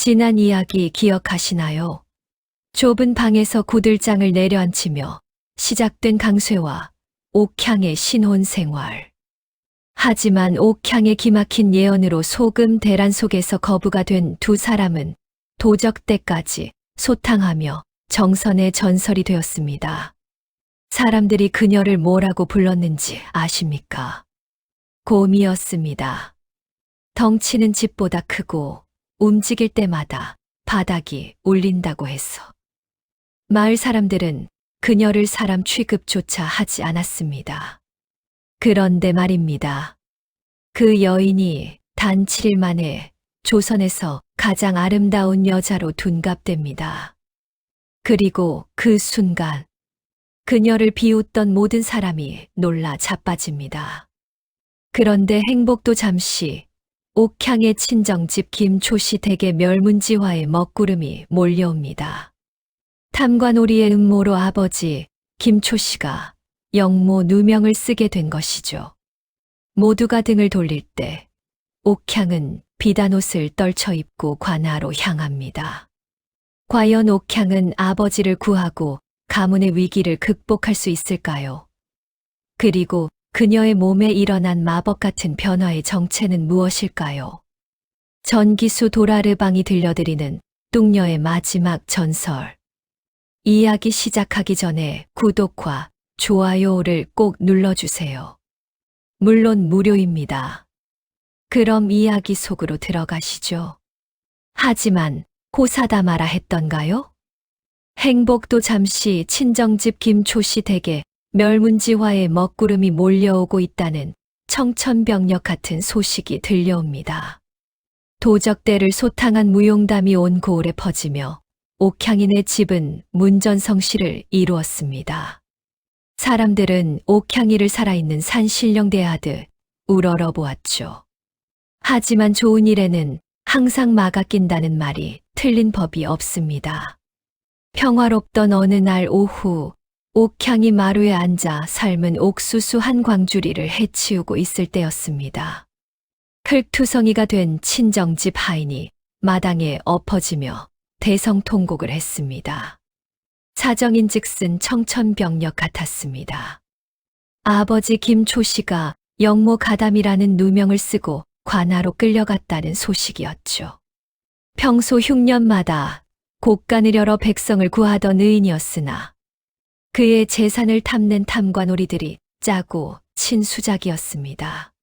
지난 이야기 기억하시나요? 좁은 방에서 구들장을 내려앉히며 시작된 강쇠와 옥향의 신혼 생활. 하지만 옥향의 기막힌 예언으로 소금 대란 속에서 거부가 된 두 사람은 도적대까지 소탕하며 정선의 전설이 되었습니다. 사람들이 그녀를 뭐라고 불렀는지 아십니까? 곰이었습니다. 덩치는 집보다 크고 움직일 때마다 바닥이 울린다고 해서. 마을 사람들은 그녀를 사람 취급조차 하지 않았습니다. 그런데 말입니다. 그 여인이 단 7일 만에 조선에서 가장 아름다운 여자로 둔갑됩니다. 그리고 그 순간 그녀를 비웃던 모든 사람이 놀라 자빠집니다. 그런데 행복도 잠시 옥향의 친정집 김초씨 댁의 멸문지화의 먹구름이 몰려옵니다. 탐관오리의 음모로 아버지 김초씨가 영모 누명을 쓰게 된 것이죠. 모두가 등을 돌릴 때 옥향은 비단옷을 떨쳐 입고 관하로 향합니다. 과연 옥향은 아버지를 구하고 가문의 위기를 극복할 수 있을까요? 그리고 그녀의 몸에 일어난 마법 같은 변화의 정체는 무엇일까요? 전기수 도라르방이 들려드리는 뚱녀의 마지막 전설. 이야기 시작하기 전에 구독과 좋아요를 꼭 눌러주세요. 물론 무료입니다. 그럼 이야기 속으로 들어가시죠. 하지만 호사다마라 했던가요? 행복도 잠시 친정집 김초씨 댁에 멸문지화의 먹구름이 몰려오고 있다는 청천벽력 같은 소식이 들려옵니다. 도적대를 소탕한 무용담이 온 고을에 퍼지며 옥향인의 집은 문전성시를 이루었습니다. 사람들은 옥향이를 살아있는 산신령대하듯 우러러보았죠. 하지만 좋은 일에는 항상 마가 낀다는 말이 틀린 법이 없습니다. 평화롭던 어느 날 오후 옥향이 마루에 앉아 삶은 옥수수 한 광주리를 해치우고 있을 때였습니다. 흙투성이가 된 친정집 하인이 마당에 엎어지며 대성통곡을 했습니다. 사정인즉슨 청천벽력 같았습니다. 아버지 김초씨가 영모 가담이라는 누명을 쓰고 관하로 끌려갔다는 소식이었죠. 평소 흉년마다 곳간을 열어 백성을 구하던 의인이었으나 그의 재산을 탐낸 탐관오리들이 짜고 친 수작이었습니다.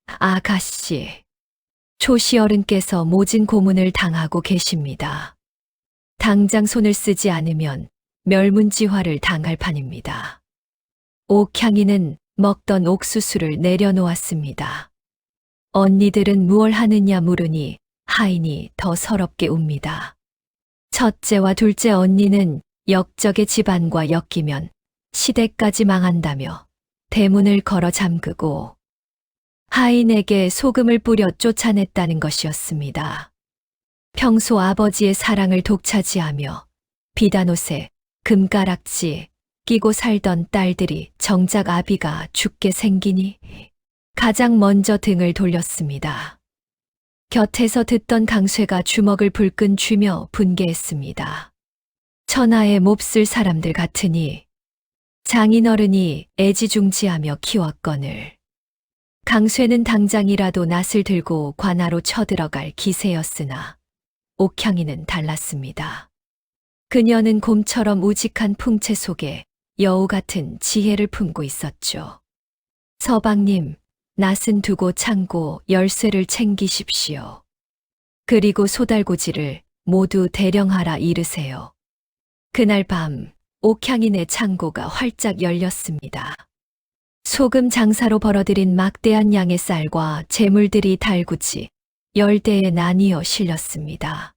아가씨, 초씨 어른께서 모진 고문을 당하고 계십니다. 당장 손을 쓰지 않으면 멸문지화를 당할 판입니다. 옥향이는 먹던 옥수수를 내려놓았습니다. 언니들은 무얼 하느냐 물으니 하인이 더 서럽게 웁니다. 첫째와 둘째 언니는 역적의 집안과 엮이면 시댁까지 망한다며 대문을 걸어 잠그고 하인에게 소금을 뿌려 쫓아냈다는 것이었습니다. 평소 아버지의 사랑을 독차지하며 비단옷에 금가락지 끼고 살던 딸들이 정작 아비가 죽게 생기니 가장 먼저 등을 돌렸습니다. 곁에서 듣던 강쇠가 주먹을 불끈 쥐며 분개했습니다. 천하에 몹쓸 사람들 같으니 장인어른이 애지중지하며 키웠거늘. 강쇠는 당장이라도 낫을 들고 관하로 쳐들어갈 기세였으나 옥향이는 달랐습니다. 그녀는 곰처럼 우직한 풍채 속에 여우 같은 지혜를 품고 있었죠. 서방님, 낫은 두고 창고 열쇠를 챙기십시오. 그리고 소달구지를 모두 대령하라 이르세요. 그날 밤 옥향인의 창고가 활짝 열렸습니다. 소금 장사로 벌어들인 막대한 양의 쌀과 재물들이 달구지 10대에 나뉘어 실렸습니다.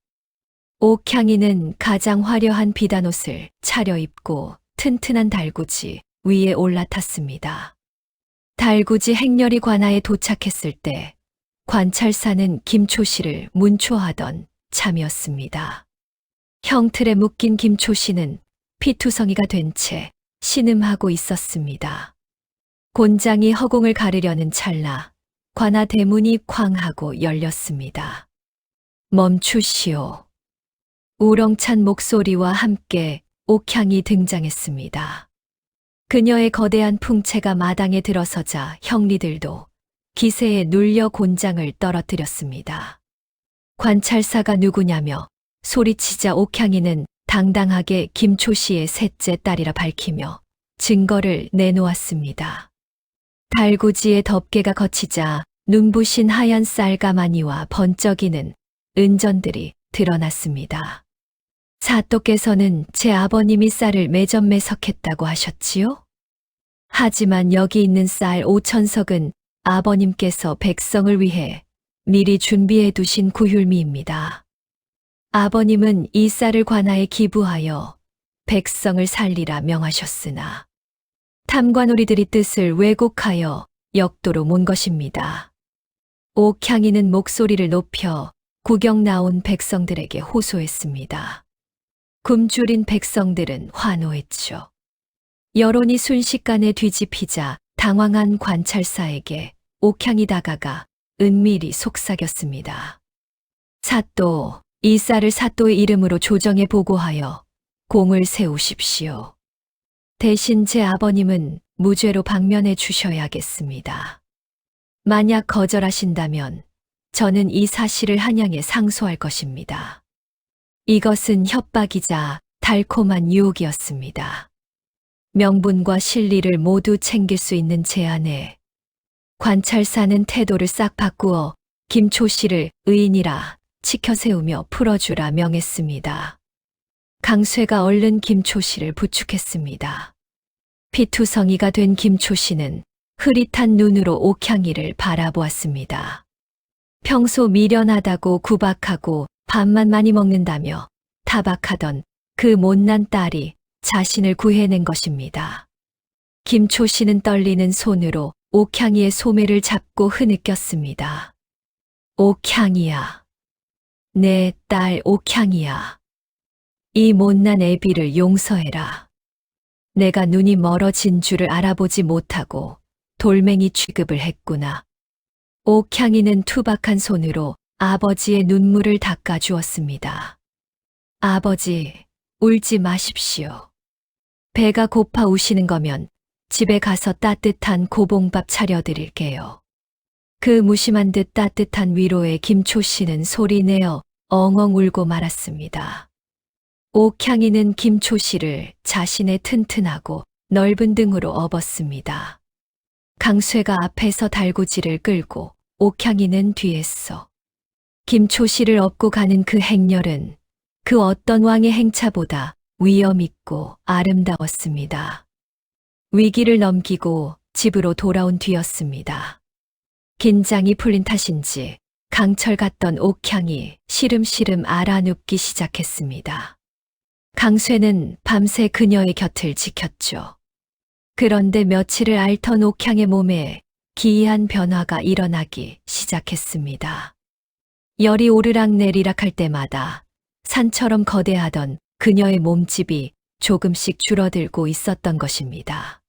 옥향이는 가장 화려한 비단옷을 차려입고 튼튼한 달구지 위에 올라탔습니다. 달구지 행렬이 관아에 도착했을 때 관찰사는 김초씨를 문초하던 참이었습니다. 형틀에 묶인 김초씨는 피투성이가 된 채 신음하고 있었습니다. 곤장이 허공을 가르려는 찰나 관아 대문이 쾅 하고 열렸습니다. 멈추시오. 우렁찬 목소리와 함께 옥향이 등장했습니다. 그녀의 거대한 풍채가 마당에 들어서자 형리들도 기세에 눌려 곤장을 떨어뜨렸습니다. 관찰사가 누구냐며 소리치자 옥향이는 당당하게 김초 씨의 셋째 딸이라 밝히며 증거를 내놓았습니다. 달구지에 덮개가 걷히자 눈부신 하얀 쌀가마니와 번쩍이는 은전들이 드러났습니다. 사또께서는 제 아버님이 쌀을 매점매석했다고 하셨지요? 하지만 여기 있는 쌀 5,000석은 아버님께서 백성을 위해 미리 준비해 두신 구휼미입니다. 아버님은 이 쌀을 관아에 기부하여 백성을 살리라 명하셨으나 탐관오리들이 뜻을 왜곡하여 역도로 몬 것입니다. 옥향이는 목소리를 높여 구경 나온 백성들에게 호소했습니다. 굶주린 백성들은 환호했죠. 여론이 순식간에 뒤집히자 당황한 관찰사에게 옥향이 다가가 은밀히 속삭였습니다. 사또, 이 쌀을 사또의 이름으로 조정에 보고하여 공을 세우십시오. 대신 제 아버님은 무죄로 방면해 주셔야겠습니다. 만약 거절하신다면 저는 이 사실을 한양에 상소할 것입니다. 이것은 협박이자 달콤한 유혹이었습니다. 명분과 실리를 모두 챙길 수 있는 제안에 관찰사는 태도를 싹 바꾸어 김초 씨를 의인이라 치켜세우며 풀어주라 명했습니다. 강쇠가 얼른 김초 씨를 부축했습니다. 피투성이가 된 김초 씨는 흐릿한 눈으로 옥향이를 바라보았습니다. 평소 미련하다고 구박하고 밥만 많이 먹는다며 타박하던 그 못난 딸이 자신을 구해낸 것입니다. 김초 씨는 떨리는 손으로 옥향이의 소매를 잡고 흐느꼈습니다. 옥향이야. 내 딸 옥향이야. 이 못난 애비를 용서해라. 내가 눈이 멀어진 줄을 알아보지 못하고 돌멩이 취급을 했구나. 옥향이는 투박한 손으로 아버지의 눈물을 닦아주었습니다. 아버지, 울지 마십시오. 배가 고파 우시는 거면 집에 가서 따뜻한 고봉밥 차려드릴게요. 그 무심한 듯 따뜻한 위로에 김초 씨는 소리내어 엉엉 울고 말았습니다. 옥향이는 김초 씨를 자신의 튼튼하고 넓은 등으로 업었습니다. 강쇠가 앞에서 달구지를 끌고 옥향이는 뒤에서 김초 씨를 업고 가는 그 행렬은 그 어떤 왕의 행차보다 위엄있고 아름다웠습니다. 위기를 넘기고 집으로 돌아온 뒤였습니다. 긴장이 풀린 탓인지 강철 같던 옥향이 시름시름 알아눕기 시작했습니다. 강쇠는 밤새 그녀의 곁을 지켰죠. 그런데 며칠을 앓던 옥향의 몸에 기이한 변화가 일어나기 시작했습니다. 열이 오르락내리락 할 때마다 산처럼 거대하던 그녀의 몸집이 조금씩 줄어들고 있었던 것입니다.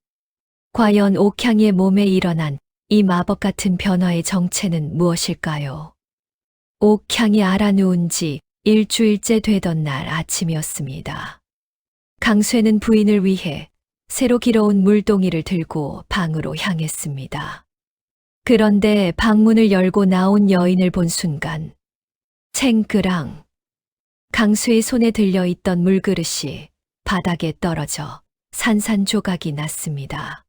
과연 옥향이의 몸에 일어난 이 마법 같은 변화의 정체는 무엇일까요? 옥향이 알아누운 지 일주일째 되던 날 아침이었습니다. 강쇠는 부인을 위해 새로 길어온 물동이를 들고 방으로 향했습니다. 그런데 방문을 열고 나온 여인을 본 순간 챙그랑 강쇠의 손에 들려있던 물그릇이 바닥에 떨어져 산산조각이 났습니다.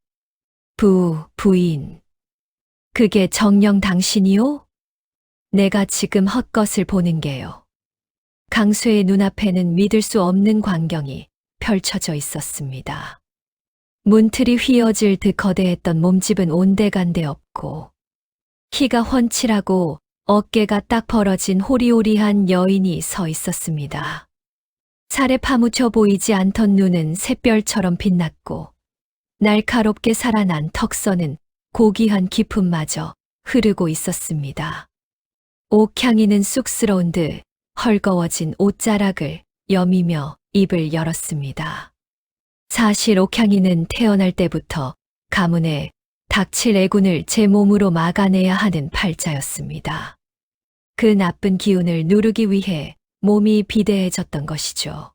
부인. 그게 정녕 당신이요? 내가 지금 헛것을 보는 게요. 강쇠의 눈앞에는 믿을 수 없는 광경이 펼쳐져 있었습니다. 문틀이 휘어질 듯 거대했던 몸집은 온데간데 없고 키가 훤칠하고 어깨가 딱 벌어진 호리호리한 여인이 서 있었습니다. 살에 파묻혀 보이지 않던 눈은 샛별처럼 빛났고 날카롭게 살아난 턱선은 고귀한 기품마저 흐르고 있었습니다. 옥향이는 쑥스러운 듯 헐거워진 옷자락을 여미며 입을 열었습니다. 사실 옥향이는 태어날 때부터 가문에 닥칠 애군을 제 몸으로 막아내야 하는 팔자였습니다. 그 나쁜 기운을 누르기 위해 몸이 비대해졌던 것이죠.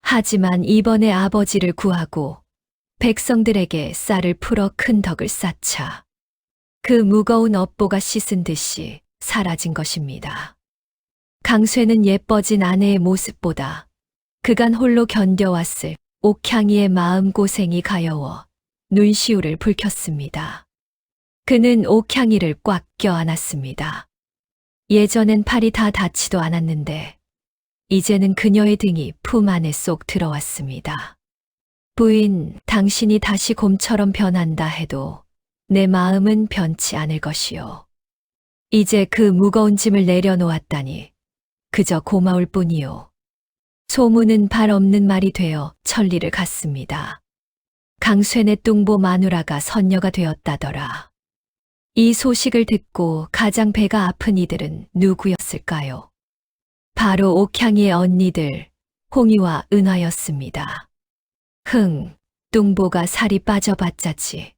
하지만 이번에 아버지를 구하고 백성들에게 쌀을 풀어 큰 덕을 쌓자 그 무거운 업보가 씻은 듯이 사라진 것입니다. 강쇠는 예뻐진 아내의 모습보다 그간 홀로 견뎌왔을 옥향이의 마음고생이 가여워 눈시울을 붉혔습니다. 그는 옥향이를 꽉 껴안았습니다. 예전엔 팔이 다 닿지도 않았는데 이제는 그녀의 등이 품 안에 쏙 들어왔습니다. 부인, 당신이 다시 곰처럼 변한다 해도 내 마음은 변치 않을 것이요. 이제 그 무거운 짐을 내려놓았다니 그저 고마울 뿐이요. 소문은 발 없는 말이 되어 천리를 갔습니다. 강쇠네 뚱보 마누라가 선녀가 되었다더라. 이 소식을 듣고 가장 배가 아픈 이들은 누구였을까요? 바로 옥향이의 언니들 홍이와 은화였습니다. 흥, 뚱보가 살이 빠져봤자지.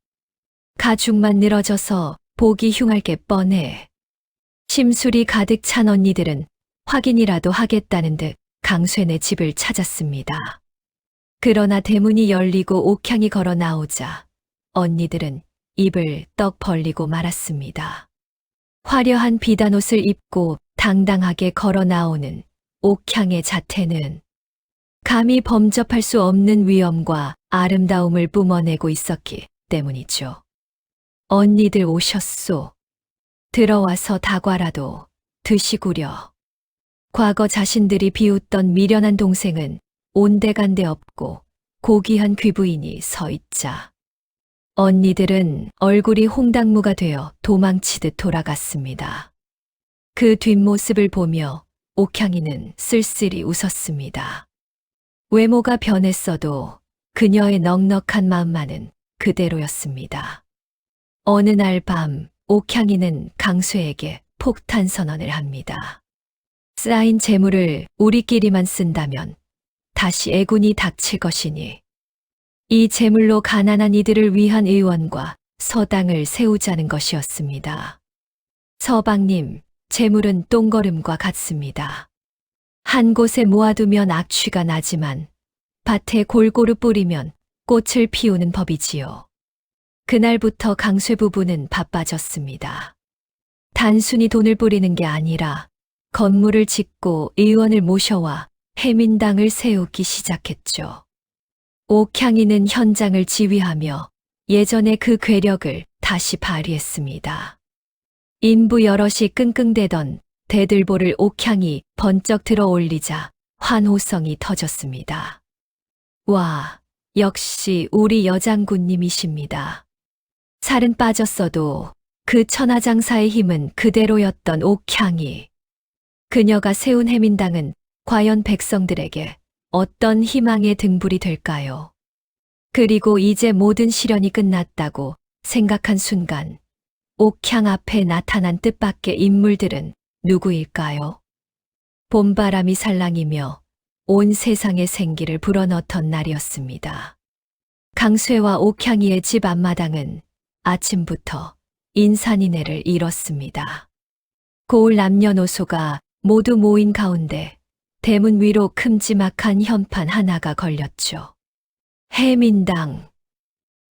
가죽만 늘어져서 보기 흉할 게 뻔해. 심술이 가득 찬 언니들은 확인이라도 하겠다는 듯 강쇠네 집을 찾았습니다. 그러나 대문이 열리고 옥향이 걸어 나오자 언니들은 입을 떡 벌리고 말았습니다. 화려한 비단옷을 입고 당당하게 걸어 나오는 옥향의 자태는 감히 범접할 수 없는 위엄과 아름다움을 뿜어내고 있었기 때문이죠. 언니들 오셨소. 들어와서 다과라도 드시구려. 과거 자신들이 비웃던 미련한 동생은 온데간데 없고 고귀한 귀부인이 서 있자 언니들은 얼굴이 홍당무가 되어 도망치듯 돌아갔습니다. 그 뒷모습을 보며 옥향이는 쓸쓸히 웃었습니다. 외모가 변했어도 그녀의 넉넉한 마음만은 그대로였습니다. 어느 날 밤 옥향이는 강쇠에게 폭탄 선언을 합니다. 쌓인 재물을 우리끼리만 쓴다면 다시 애군이 닥칠 것이니 이 재물로 가난한 이들을 위한 의원과 서당을 세우자는 것이었습니다. 서방님, 재물은 똥거름과 같습니다. 한 곳에 모아두면 악취가 나지만 밭에 골고루 뿌리면 꽃을 피우는 법이지요. 그날부터 강쇠 부부는 바빠졌습니다. 단순히 돈을 뿌리는 게 아니라 건물을 짓고 의원을 모셔와 해민당을 세우기 시작했죠. 옥향이는 현장을 지휘하며 예전의 그 괴력을 다시 발휘했습니다. 인부 여럿이 끙끙대던 대들보를 옥향이 번쩍 들어 올리자 환호성이 터졌습니다. 와, 역시 우리 여장군님이십니다. 살은 빠졌어도 그 천하장사의 힘은 그대로였던 옥향이. 그녀가 세운 해민당은 과연 백성들에게 어떤 희망의 등불이 될까요? 그리고 이제 모든 시련이 끝났다고 생각한 순간 옥향 앞에 나타난 뜻밖의 인물들은 누구일까요? 봄바람이 살랑이며 온 세상의 생기를 불어넣던 날이었습니다. 강쇠와 옥향이의 집 앞마당은 아침부터 인산인해를 이뤘습니다. 고을 남녀노소가 모두 모인 가운데 대문 위로 큼지막한 현판 하나가 걸렸죠. 해민당.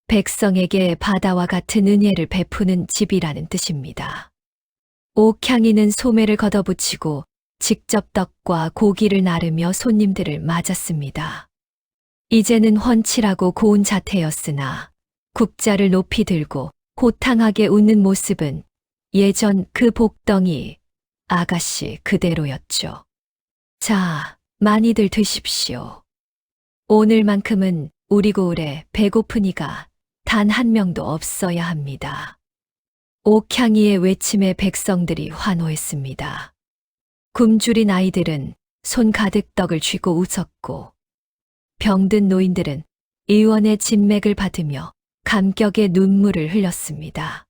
백성에게 바다와 같은 은혜를 베푸는 집이라는 뜻입니다. 옥향이는 소매를 걷어붙이고 직접 떡과 고기를 나르며 손님들을 맞았습니다. 이제는 훤칠하고 고운 자태였으나 국자를 높이 들고 호탕하게 웃는 모습은 예전 그 복덩이 아가씨 그대로였죠. 자, 많이들 드십시오. 오늘만큼은 우리 고을에 배고픈 이가 단 한 명도 없어야 합니다. 옥향이의 외침에 백성들이 환호했습니다. 굶주린 아이들은 손 가득 떡을 쥐고 웃었고 병든 노인들은 의원의 진맥을 받으며 감격의 눈물을 흘렸습니다.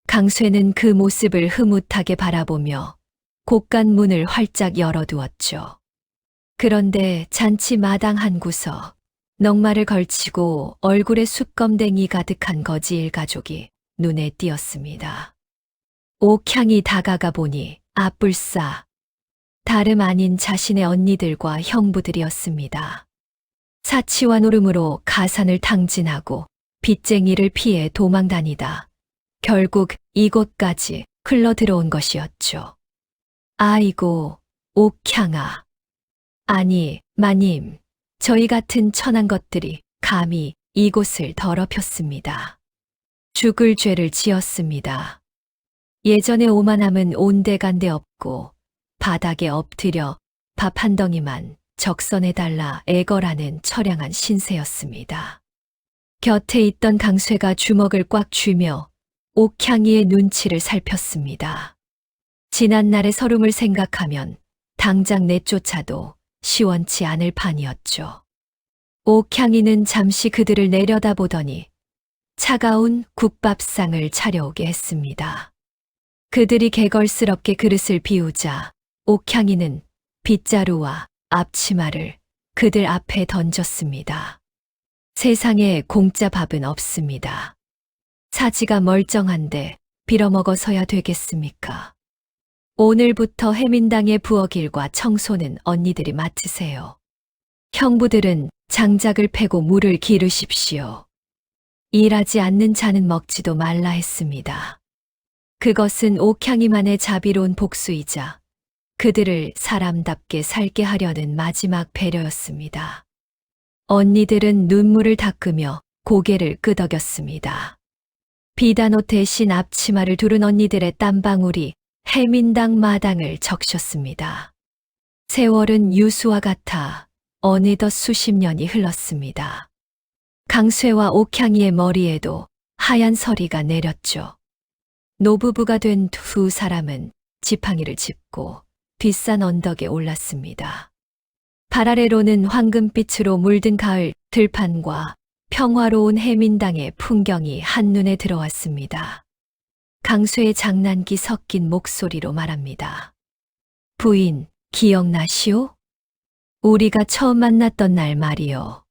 강쇠는 그 모습을 흐뭇하게 바라보며 곳간 문을 활짝 열어두었죠. 그런데 잔치 마당 한 구석, 넉마를 걸치고 얼굴에 숯검댕이 가득한 거지 일가족이 눈에 띄었습니다. 옥향이 다가가 보니 앞불사. 다름 아닌 자신의 언니들과 형부들이었습니다. 사치와 노름으로 가산을 탕진하고 빚쟁이를 피해 도망다니다 결국 이곳까지 흘러들어온 것이었죠. 아이고, 옥향아. 아니, 마님, 저희 같은 천한 것들이 감히 이곳을 더럽혔습니다. 죽을 죄를 지었습니다. 예전에 오만함은 온데간데 없고 바닥에 엎드려 밥 한 덩이만 적선해달라 애걸하는 처량한 신세였습니다. 곁에 있던 강쇠가 주먹을 꽉 쥐며 옥향이의 눈치를 살폈습니다. 지난날의 서름을 생각하면 당장 내쫓아도 시원치 않을 판이었죠. 옥향이는 잠시 그들을 내려다보더니 차가운 국밥상을 차려오게 했습니다. 그들이 개걸스럽게 그릇을 비우자 옥향이는 빗자루와 앞치마를 그들 앞에 던졌습니다. 세상에 공짜 밥은 없습니다. 사지가 멀쩡한데 빌어먹어서야 되겠습니까? 오늘부터 해민당의 부엌일과 청소는 언니들이 맡으세요. 형부들은 장작을 패고 물을 기르십시오. 일하지 않는 자는 먹지도 말라 했습니다. 그것은 옥향이만의 자비로운 복수이자 그들을 사람답게 살게 하려는 마지막 배려였습니다. 언니들은 눈물을 닦으며 고개를 끄덕였습니다. 비단옷 대신 앞치마를 두른 언니들의 땀방울이 해민당 마당을 적셨습니다. 세월은 유수와 같아 어느덧 수십 년이 흘렀습니다. 강쇠와 옥향이의 머리에도 하얀 서리가 내렸죠. 노부부가 된 두 사람은 지팡이를 짚고 뒷산 언덕에 올랐습니다. 발 아래로는 황금빛으로 물든 가을 들판과 평화로운 해민당의 풍경이 한눈에 들어왔습니다. 강쇠의 장난기 섞인 목소리로 말합니다. 부인, 기억나시오? 우리가 처음 만났던 날 말이요.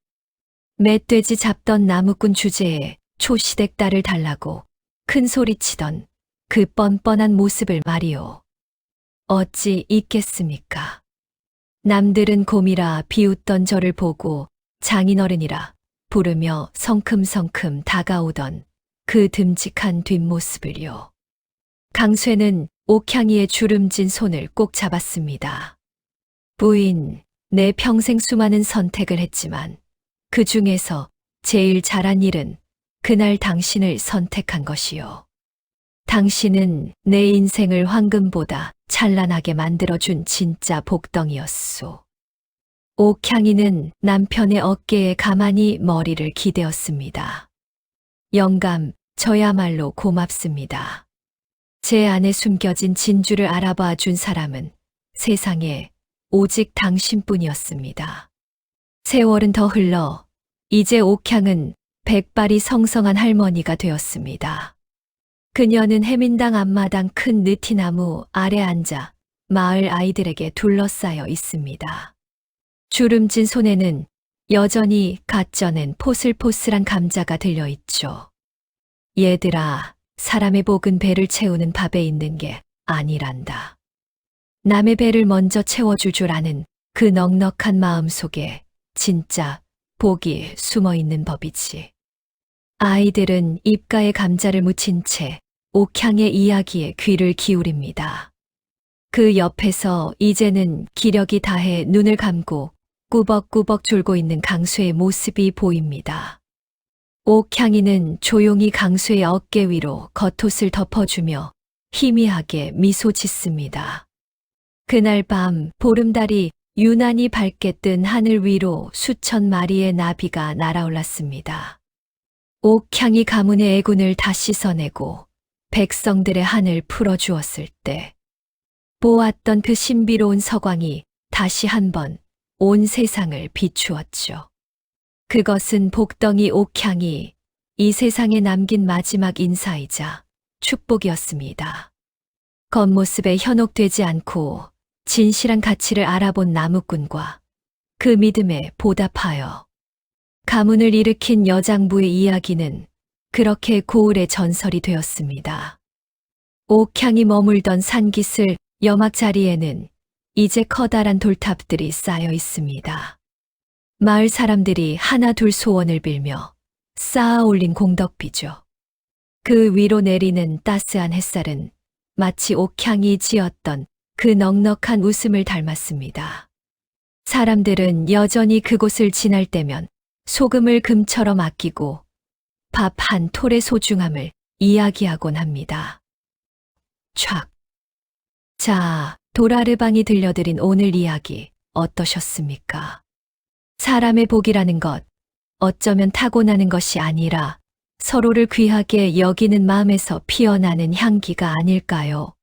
멧돼지 잡던 나무꾼 주제에 초시댁 딸을 달라고 큰 소리치던 그 뻔뻔한 모습을 말이요. 어찌 잊겠습니까? 남들은 곰이라 비웃던 저를 보고 장인어른이라 부르며 성큼성큼 다가오던 그 듬직한 뒷모습을요. 강쇠는 옥향이의 주름진 손을 꼭 잡았습니다. 부인, 내 평생 수많은 선택을 했지만 그 중에서 제일 잘한 일은 그날 당신을 선택한 것이요. 당신은 내 인생을 황금보다 찬란하게 만들어준 진짜 복덩이였소. 옥향이는 남편의 어깨에 가만히 머리를 기대었습니다. 영감, 저야말로 고맙습니다. 제 안에 숨겨진 진주를 알아봐 준 사람은 세상에 오직 당신뿐이었습니다. 세월은 더 흘러 이제 옥향은 백발이 성성한 할머니가 되었습니다. 그녀는 해민당 앞마당 큰 느티나무 아래 앉아 마을 아이들에게 둘러싸여 있습니다. 주름진 손에는 여전히 갓 쪄낸 포슬포슬한 감자가 들려있죠. 얘들아, 사람의 복은 배를 채우는 밥에 있는 게 아니란다. 남의 배를 먼저 채워줄 줄 아는 그 넉넉한 마음 속에 진짜 복이 숨어 있는 법이지. 아이들은 입가에 감자를 묻힌 채 옥향의 이야기에 귀를 기울입니다. 그 옆에서 이제는 기력이 다해 눈을 감고 꾸벅꾸벅 졸고 있는 강쇠의 모습이 보입니다. 옥향이는 조용히 강쇠의 어깨 위로 겉옷을 덮어주며 희미하게 미소 짓습니다. 그날 밤 보름달이 유난히 밝게 뜬 하늘 위로 수천 마리의 나비가 날아올랐습니다. 옥향이 가문의 애군을 다 씻어내고 백성들의 한을 풀어주었을 때 보았던 그 신비로운 서광이 다시 한번 온 세상을 비추었죠. 그것은 복덩이 옥향이 이 세상에 남긴 마지막 인사이자 축복이었습니다. 겉모습에 현혹되지 않고 진실한 가치를 알아본 나무꾼과 그 믿음에 보답하여 가문을 일으킨 여장부의 이야기는 그렇게 고을의 전설이 되었습니다. 옥향이 머물던 산깃을 여막 자리에는 이제 커다란 돌탑들이 쌓여 있습니다. 마을 사람들이 하나 둘 소원을 빌며 쌓아 올린 공덕비죠. 그 위로 내리는 따스한 햇살은 마치 옥향이 지었던 그 넉넉한 웃음을 닮았습니다. 사람들은 여전히 그곳을 지날 때면 소금을 금처럼 아끼고 밥 한 톨의 소중함을 이야기하곤 합니다. 촥. 자, 도라르방이 들려드린 오늘 이야기 어떠셨습니까? 사람의 복이라는 것, 어쩌면 타고나는 것이 아니라 서로를 귀하게 여기는 마음에서 피어나는 향기가 아닐까요?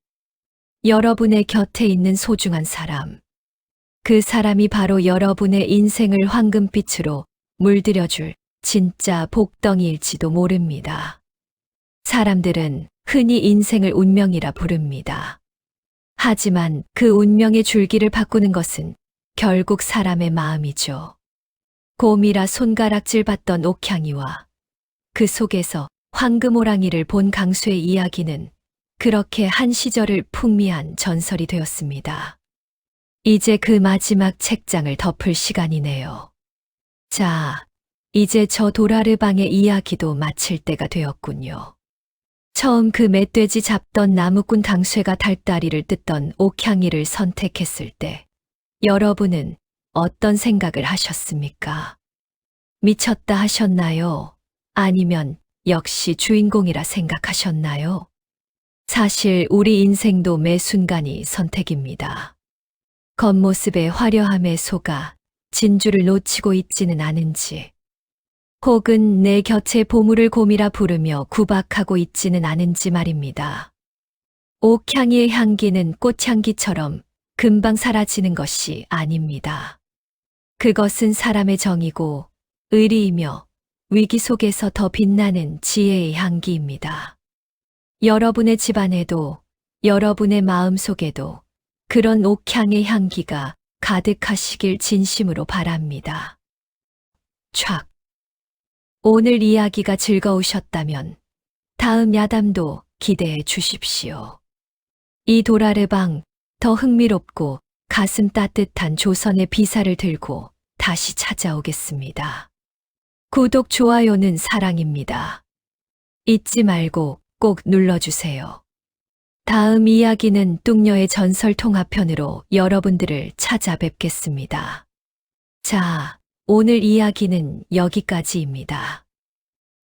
여러분의 곁에 있는 소중한 사람, 그 사람이 바로 여러분의 인생을 황금빛으로 물들여줄 진짜 복덩이일지도 모릅니다. 사람들은 흔히 인생을 운명이라 부릅니다. 하지만 그 운명의 줄기를 바꾸는 것은 결국 사람의 마음이죠. 곰이라 손가락질 받던 옥향이와 그 속에서 황금호랑이를 본 강수의 이야기는 그렇게 한 시절을 풍미한 전설이 되었습니다. 이제 그 마지막 책장을 덮을 시간이네요. 자, 이제 저 도라르방의 이야기도 마칠 때가 되었군요. 처음 그 멧돼지 잡던 나무꾼 강쇠가 달다리를 뜯던 옥향이를 선택했을 때 여러분은 어떤 생각을 하셨습니까? 미쳤다 하셨나요? 아니면 역시 주인공이라 생각하셨나요? 사실 우리 인생도 매 순간이 선택입니다. 겉모습의 화려함에 속아 진주를 놓치고 있지는 않은지, 혹은 내 곁에 보물을 곰이라 부르며 구박하고 있지는 않은지 말입니다. 옥향이의 향기는 꽃향기처럼 금방 사라지는 것이 아닙니다. 그것은 사람의 정이고 의리이며 위기 속에서 더 빛나는 지혜의 향기입니다. 여러분의 집안에도 여러분의 마음 속에도 그런 옥향의 향기가 가득하시길 진심으로 바랍니다. 촥. 오늘 이야기가 즐거우셨다면 다음 야담도 기대해 주십시오. 이 도라르방 더 흥미롭고 가슴 따뜻한 조선의 비사를 들고 다시 찾아오겠습니다. 구독, 좋아요는 사랑입니다. 잊지 말고 꼭 눌러주세요. 다음 이야기는 뚱녀의 전설 통합편으로 여러분들을 찾아뵙겠습니다. 자, 오늘 이야기는 여기까지입니다.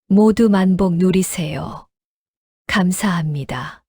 모두 만복 누리세요. 감사합니다.